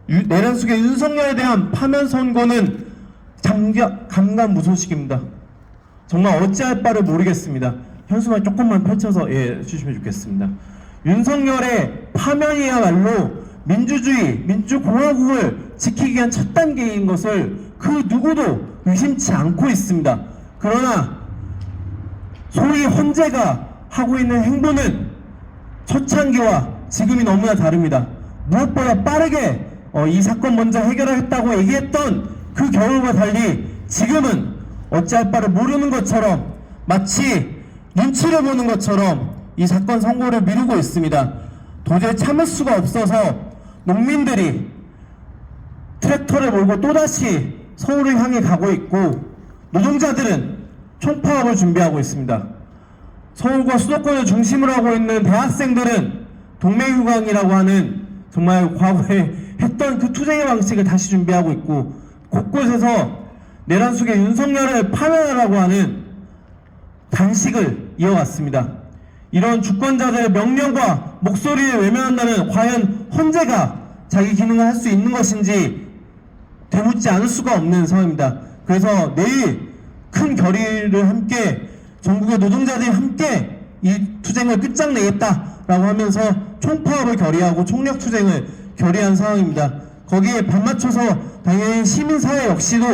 내란숙의 윤석열에 대한 파면 선고는 감감무소식입니다. 정말 어찌할 바를 모르겠습니다. 현수막 조금만 펼쳐서 해주시면 좋겠습니다. 윤석열의 파면이야말로 민주주의, 민주공화국을 지키기 위한 첫 단계인 것을 그 누구도 의심치 않고 있습니다. 그러나 소위 헌재가 하고 있는 행보는 초창기와 지금이 너무나 다릅니다. 무엇보다 빠르게 이 사건 먼저 해결하겠다고 얘기했던 그 경우와 달리 지금은 어찌할 바를 모르는 것처럼 마치 눈치를 보는 것처럼 이 사건 선고를 미루고 있습니다. 도저히 참을 수가 없어서 농민들이 트랙터를 몰고 또다시 서울을 향해 가고 있고 노동자들은 총파업을 준비하고 있습니다. 서울과 수도권을 중심으로 하고 있는 대학생들은 동맹유강이라고 하는 정말 과거에 했던 그 투쟁의 방식을 다시 준비하고 있고 곳곳에서 내란숙의 윤석열을 파면하라고 하는 단식을 이어왔습니다. 이런 주권자들의 명령과 목소리를 외면한다면 과연 헌재가 자기 기능을 할 수 있는 것인지 되묻지 않을 수가 없는 상황입니다. 그래서 내일 큰 결의를 함께 전국의 노동자들이 함께 이 투쟁을 끝장내겠다라고 하면서 총파업을 결의하고 총력투쟁을 결의한 상황입니다. 거기에 발맞춰서 당연히 시민사회 역시도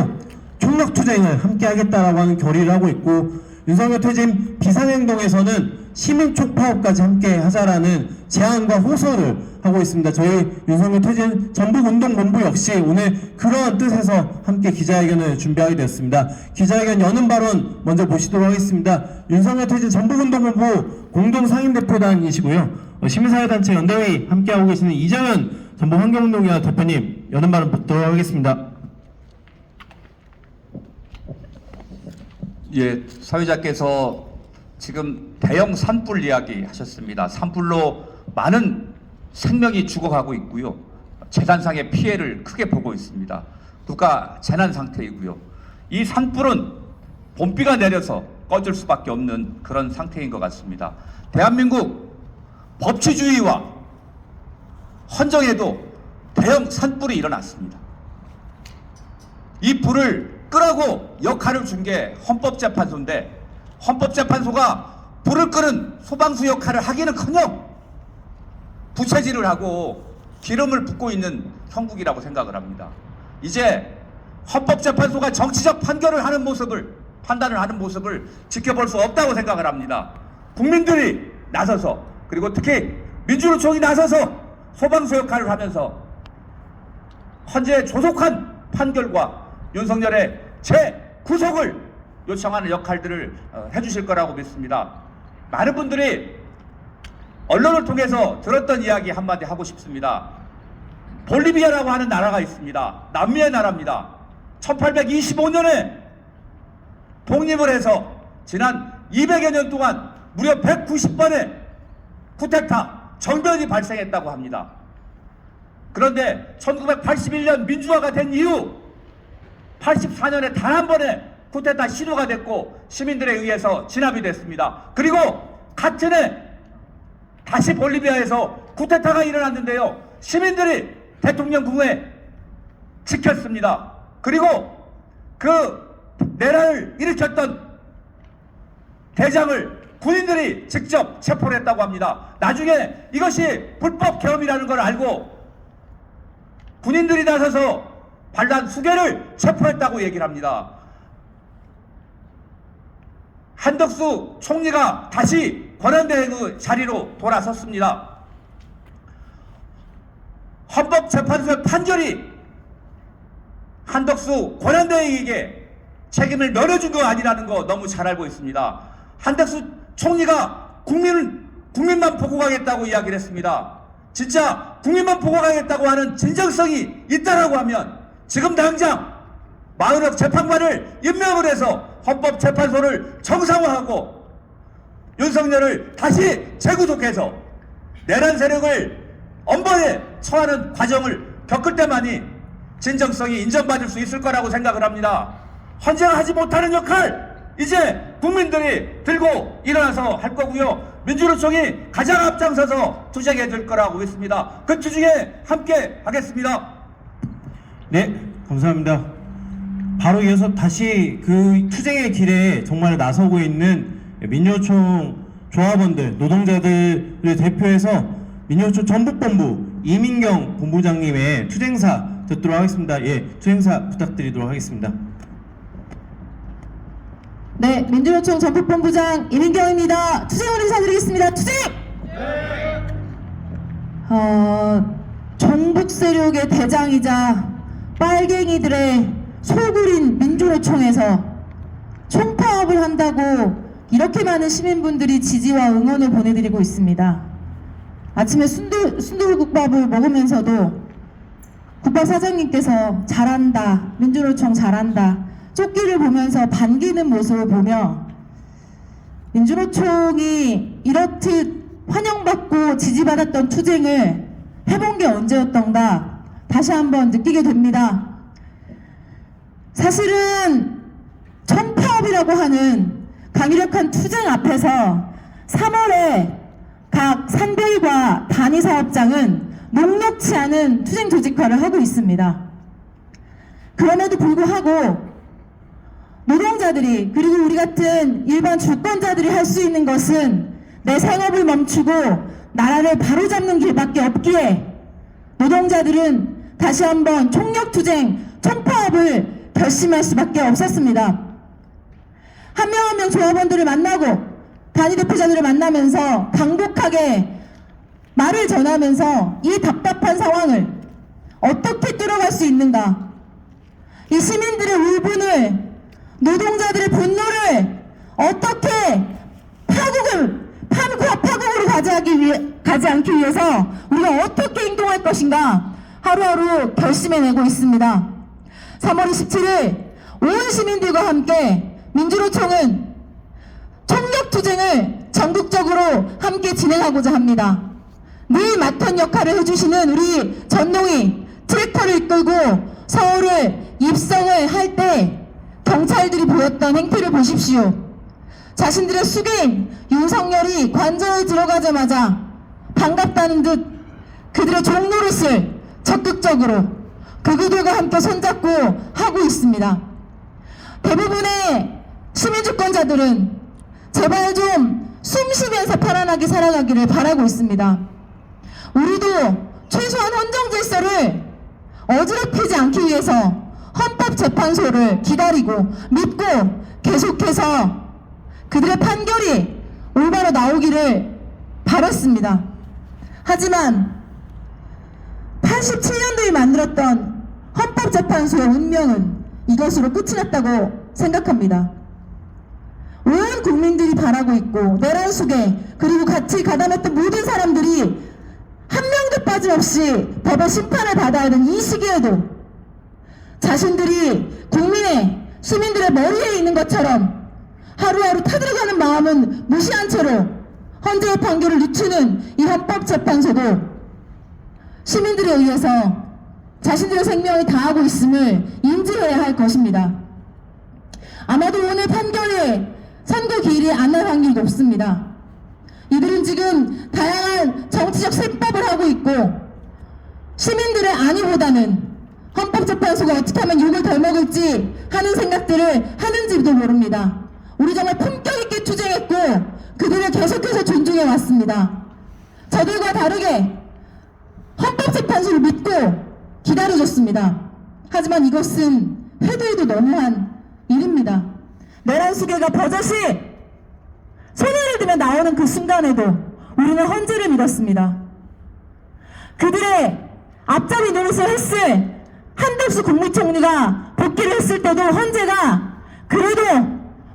총력투쟁을 함께 하겠다라고 하는 결의를 하고 있고 윤석열 퇴진 비상행동에서는 시민 총파업까지 함께 하자라는 제안과 호소를 하고 있습니다. 저희 윤석열 퇴진 전북운동본부 역시 오늘 그러한 뜻에서 함께 기자회견을 준비하게 되었습니다. 기자회견 여는 발언 먼저 보시도록 하겠습니다. 윤석열 퇴진 전북운동본부 공동상임대표단이시고요. 시민사회단체 연대회의 함께하고 계시는 이정현 전북환경운동위원 대표님 여는 발언 듣도록 하겠습니다. 예, 사회자께서 지금 대형 산불 이야기 하셨습니다. 산불로 많은 생명이 죽어가고 있고요. 재산상의 피해를 크게 보고 있습니다. 국가 재난 상태이고요. 이 산불은 봄비가 내려서 꺼질 수밖에 없는 그런 상태인 것 같습니다. 대한민국 법치주의와 헌정에도 대형 산불이 일어났습니다. 이 불을 끄라고 역할을 준 게 헌법재판소인데 헌법재판소가 불을 끄는 소방수 역할을 하기는커녕 부채질을 하고 기름을 붓고 있는 형국이라고 생각을 합니다. 이제 헌법재판소가 정치적 판단을 하는 모습을 지켜볼 수 없다고 생각을 합니다. 국민들이 나서서 그리고 특히 민주노총이 나서서 소방수 역할을 하면서 헌재의 조속한 판결과 윤석열의 재구속을 요청하는 역할들을 해주실 거라고 믿습니다. 많은 분들이 언론을 통해서 들었던 이야기 한마디 하고 싶습니다. 볼리비아라고 하는 나라가 있습니다. 남미의 나라입니다. 1825년에 독립을 해서 지난 200여 년 동안 무려 190번의 쿠데타 정변이 발생했다고 합니다. 그런데 1981년 민주화가 된 이후 84년에 단 한 번의 쿠데타 시도가 됐고 시민들에 의해서 진압이 됐습니다. 그리고 같은 해 다시 볼리비아에서 쿠데타가 일어났는데요. 시민들이 대통령궁에 지켰습니다. 그리고 그 내란을 일으켰던 대장을 군인들이 직접 체포를 했다고 합니다. 나중에 이것이 불법 계엄이라는 걸 알고 군인들이 나서서 반란 수개를 체포했다고 얘기를 합니다. 한덕수 총리가 다시 권한대행의 자리로 돌아섰습니다. 헌법재판소의 판결이 한덕수 권한대행에게 책임을 면해준 거 아니라는 거 너무 잘 알고 있습니다. 한덕수 총리가 국민만 보고 가겠다고 이야기를 했습니다. 진짜 국민만 보고 가겠다고 하는 진정성이 있다라고 하면 지금 당장 마흔억 재판관을 임명을 해서 헌법재판소를 정상화하고 윤석열을 다시 재구속해서 내란 세력을 엄벌에 처하는 과정을 겪을 때만이 진정성이 인정받을 수 있을 거라고 생각을 합니다. 헌재가 하지 못하는 역할 이제 국민들이 들고 일어나서 할 거고요. 민주노총이 가장 앞장서서 투쟁해 줄 거라고 믿습니다. 그 투쟁에 함께 하겠습니다. 네, 감사합니다. 바로 이어서 다시 그 투쟁의 길에 정말 나서고 있는 민주노총 조합원들, 노동자들을 대표해서 민주노총 전북본부 이민경 본부장님의 투쟁사 듣도록 하겠습니다. 예, 투쟁사 부탁드리도록 하겠습니다. 네, 민주노총 전북본부장 이민경입니다. 투쟁을 인사드리겠습니다. 투쟁! 종북 세력의 대장이자 빨갱이들의 소굴인 민주노총에서 총파업을 한다고 이렇게 많은 시민분들이 지지와 응원을 보내드리고 있습니다. 아침에 순두부국밥을 먹으면서도 국밥 사장님께서 잘한다, 민주노총 잘한다, 쪽지를 보면서 반기는 모습을 보며 민주노총이 이렇듯 환영받고 지지받았던 투쟁을 해본 게 언제였던가 다시 한번 느끼게 됩니다. 사실은 총파업이라고 하는 강력한 투쟁 앞에서 3월에 각 산별과 단위사업장은 녹록치 않은 투쟁 조직화를 하고 있습니다. 그럼에도 불구하고 노동자들이 그리고 우리 같은 일반 주권자들이 할 수 있는 것은 내 생업을 멈추고 나라를 바로잡는 길밖에 없기에 노동자들은 다시 한번 총력투쟁, 총파업을 결심할 수밖에 없었습니다. 한 명 한 명 조합원들을 만나고 단위대표자들을 만나면서 강력하게 말을 전하면서 이 답답한 상황을 어떻게 뚫어갈 수 있는가, 이 시민들의 울분을, 노동자들의 분노를 어떻게 파국으로 가지 않기 위해서 우리가 어떻게 행동할 것인가 하루하루 결심해내고 있습니다. 3월 27일 온 시민들과 함께 민주노총은 총력투쟁을 전국적으로 함께 진행하고자 합니다. 늘 맡은 역할을 해주시는 우리 전농이 트랙터를 이끌고 서울을 입성을 할 때 경찰들이 보였던 행태를 보십시오. 자신들의 숙인 윤석열이 관저에 들어가자마자 반갑다는 듯 그들의 종노릇을 적극적으로 그들과 함께 손잡고 하고 있습니다. 대부분의 시민주권자들은 제발 좀 숨쉬면서 편안하게 살아가기를 바라고 있습니다. 우리도 최소한 헌정질서를 어지럽히지 않기 위해서 헌법재판소를 기다리고 믿고 계속해서 그들의 판결이 올바로 나오기를 바랐습니다. 하지만 87년도에 만들었던 헌법재판소의 운명은 이것으로 끝이 났다고 생각합니다. 온 국민들이 바라고 있고 내란 속에 그리고 같이 가담했던 모든 사람들이 한 명도 빠짐없이 법의 심판을 받아야 하는 이 시기에도 자신들이 시민들의 머리에 있는 것처럼 하루하루 타들어가는 마음은 무시한 채로 헌재의 판결을 늦추는 이 헌법재판소도 시민들에 의해서 자신들의 생명을 다하고 있음을 인지해야 할 것입니다. 아마도 오늘 판결에 선고 기일이 안 날 확률이 높습니다. 이들은 지금 다양한 정치적 셈법을 하고 있고 시민들의 안위보다는 헌법재판소가 어떻게 하면 욕을 덜 먹을지 하는 생각들을 하는지도 모릅니다. 우리 정말 품격 있게 투쟁했고 그들을 계속해서 존중해 왔습니다. 저들과 다르게 헌법재판소를 믿고 기다려줬습니다. 하지만 이것은 해도 너무한 일입니다. 내란 수계가 버젓이 손을 들면 나오는 그 순간에도 우리는 헌재를 믿었습니다. 그들의 앞잡이 노릇을 했을 한덕수 국무총리가 복귀를 했을 때도 헌재가 그래도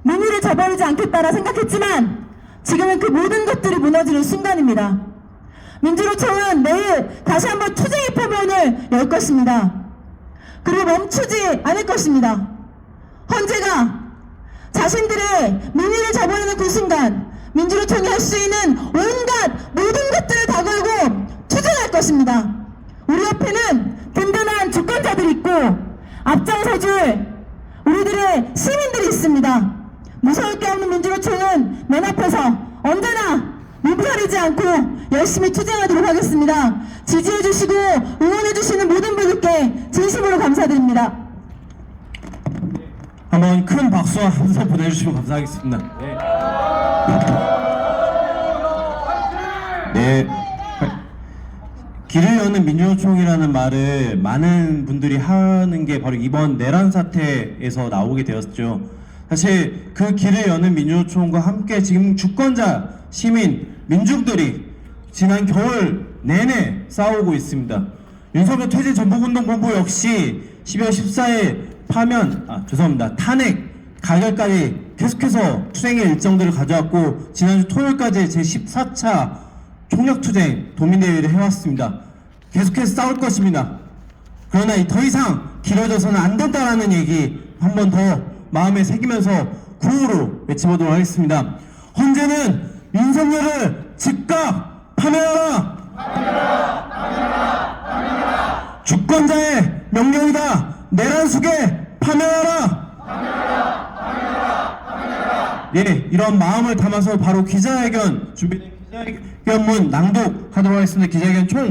민의를 저버리지 않겠다라 생각했지만 지금은 그 모든 것들이 무너지는 순간입니다. 민주노총은 내일 다시 한번 투쟁의 표본을 열 것입니다. 그리고 멈추지 않을 것입니다. 헌재가 자신들의 민의를 저버리는 그 순간 민주노총이 할 수 있는 온갖 모든 것들을 다 걸고 투쟁할 것입니다. 우리 옆에는 든든한 주권자들이 있고 앞장서줄 우리들의 시민들이 있습니다. 무서울 게 없는 민주노총은 맨 앞에서 언제나 몸살이지 않고 열심히 투쟁하도록 하겠습니다. 지지해주시고 응원해주시는 모든 분들께 진심으로 감사드립니다. 한번 큰 박수와 함성 보내주시면 감사하겠습니다. 네. 길을 여는 민주노총이라는 말을 많은 분들이 하는 게 바로 이번 내란 사태에서 나오게 되었죠. 사실 그 길을 여는 민주노총과 함께 지금 주권자, 시민, 민중들이 지난 겨울 내내 싸우고 있습니다. 윤석열 퇴진 전북운동본부 역시 12월 14일 탄핵 가결까지 계속해서 투쟁의 일정들을 가져왔고 지난주 토요일까지 제14차 총력투쟁 도민대회를 해왔습니다. 계속해서 싸울 것입니다. 그러나 더 이상 길어져서는 안 된다라는 얘기 한 번 더 마음에 새기면서 구호로 외쳐보도록 하겠습니다. 헌재는 윤석열을 즉각 파면하라! 주권자의 명령이다! 내란 속에 파면하라! 예, 이런 마음을 담아서 바로 기자회견 준비된 기자회견문 낭독하도록 하겠습니다. 기자회견 총